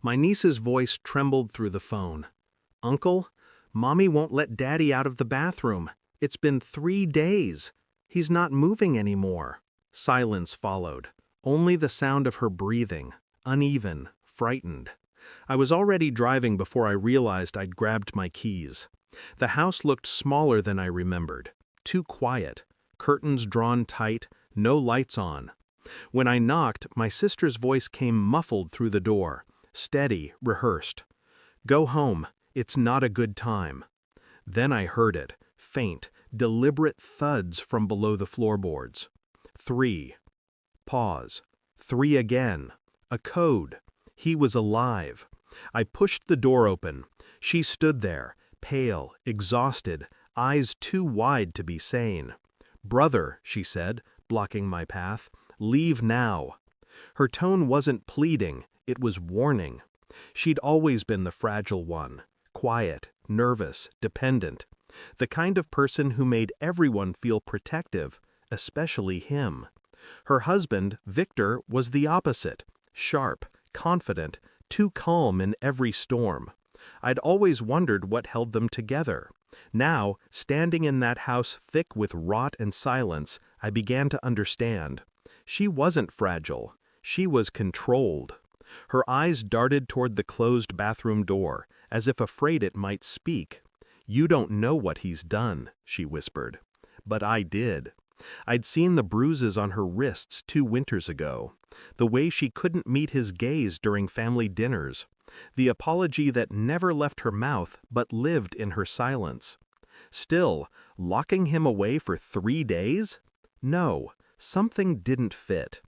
My niece's voice trembled through the phone. "Uncle, Mommy won't let Daddy out of the bathroom. It's been 3 days. He's not moving anymore." Silence followed. Only the sound of her breathing, uneven, frightened. I was already driving before I realized I'd grabbed my keys. The house looked smaller than I remembered. Too quiet. Curtains drawn tight, no lights on. When I knocked, my sister's voice came muffled through the door, steady, rehearsed. "Go home. It's not a good time." Then I heard it, faint, deliberate thuds from below the floorboards. 3. Pause. 3 again. A code. He was alive. I pushed the door open. She stood there, pale, exhausted, eyes too wide to be sane. "Brother," she said, blocking my path, "leave now." Her tone wasn't pleading, it was warning. She'd always been the fragile one, quiet, nervous, dependent. The kind of person who made everyone feel protective, especially him. Her husband, Victor, was the opposite, sharp, confident, too calm in every storm. I'd always wondered what held them together. Now, standing in that house thick with rot and silence, I began to understand. She wasn't fragile. She was controlled. Her eyes darted toward the closed bathroom door, as if afraid it might speak. "You don't know what he's done," she whispered. But I did. I'd seen the bruises on her wrists 2 winters ago, the way she couldn't meet his gaze during family dinners, the apology that never left her mouth but lived in her silence. Still, locking him away for 3 days? No, something didn't fit.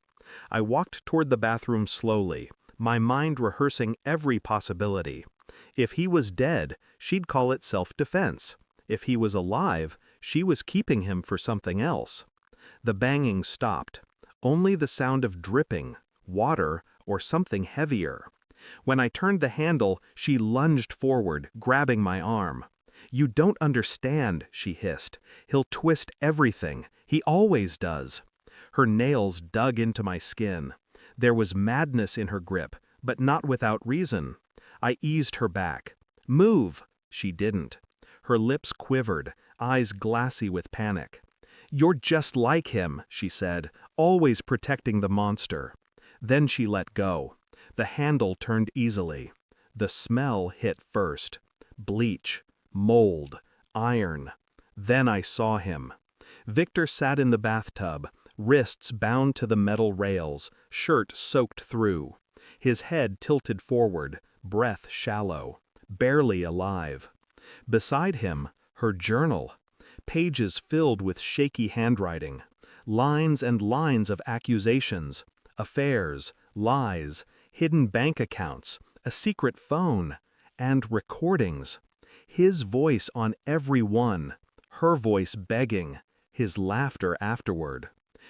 I walked toward the bathroom slowly, my mind rehearsing every possibility. If he was dead, she'd call it self-defense. If he was alive, she was keeping him for something else. The banging stopped. Only the sound of dripping, water, or something heavier. When I turned the handle, she lunged forward, grabbing my arm. "You don't understand," she hissed. "He'll twist everything. He always does." Her nails dug into my skin. There was madness in her grip, but not without reason. I eased her back. "Move!" She didn't. Her lips quivered, eyes glassy with panic. "You're just like him," she said, "always protecting the monster." Then she let go. The handle turned easily. The smell hit first. Bleach, mold, iron. Then I saw him. Victor sat in the bathtub, wrists bound to the metal rails, shirt soaked through. His head tilted forward, breath shallow, barely alive. Beside him, her journal. Pages filled with shaky handwriting. Lines and lines of accusations, affairs, lies, hidden bank accounts, a secret phone, and recordings. His voice on every one, her voice begging, his laughter afterward.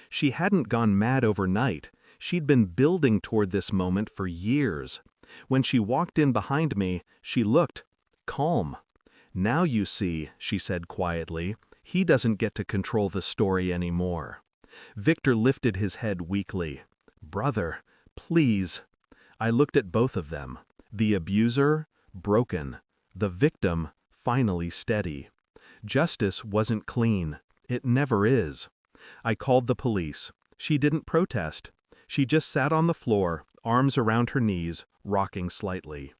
She hadn't gone mad overnight. She'd been building toward this moment for years. When she walked in behind me, she looked calm. "Now you see," she said quietly, "he doesn't get to control the story anymore." Victor lifted his head weakly. "Brother, please." I looked at both of them. The abuser, broken. The victim, finally steady. Justice wasn't clean. It never is. I called the police. She didn't protest. She just sat on the floor, arms around her knees, rocking slightly.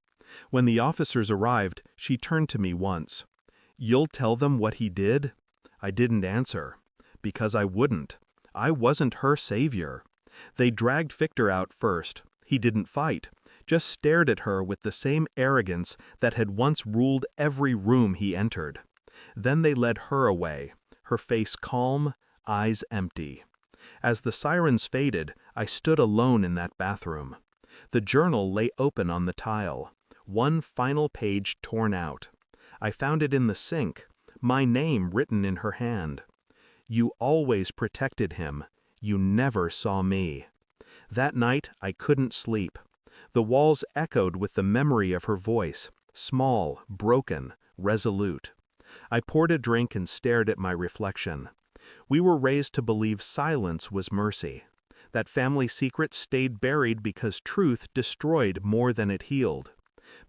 When the officers arrived, she turned to me once. "You'll tell them what he did?" I didn't answer. Because I wouldn't. I wasn't her savior. They dragged Victor out first. He didn't fight, just stared at her with the same arrogance that had once ruled every room he entered. Then they led her away, her face calm, eyes empty. As the sirens faded, I stood alone in that bathroom. The journal lay open on the tile, one final page torn out. I found it in the sink, my name written in her hand. "You always protected him. You never saw me." That night I couldn't sleep. The walls echoed with the memory of her voice, small, broken, resolute. I poured a drink and stared at my reflection. We were raised to believe silence was mercy. That family secret stayed buried because truth destroyed more than it healed.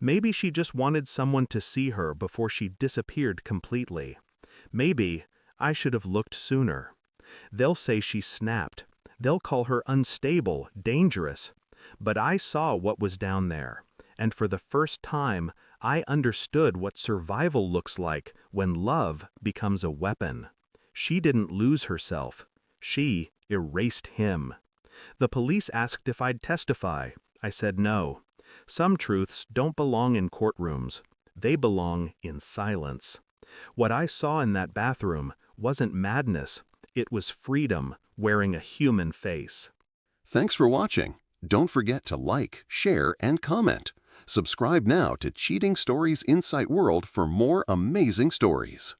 Maybe she just wanted someone to see her before she disappeared completely. Maybe I should have looked sooner. They'll say she snapped. They'll call her unstable, dangerous. But I saw what was down there, and for the first time, I understood what survival looks like when love becomes a weapon. She didn't lose herself. She erased him. The police asked if I'd testify. I said no. Some truths don't belong in courtrooms. They belong in silence. What I saw in that bathroom wasn't madness. It was freedom wearing a human face. Thanks for watching. Don't forget to like, share, and comment. Subscribe now to Cheating Stories Insight World for more amazing stories.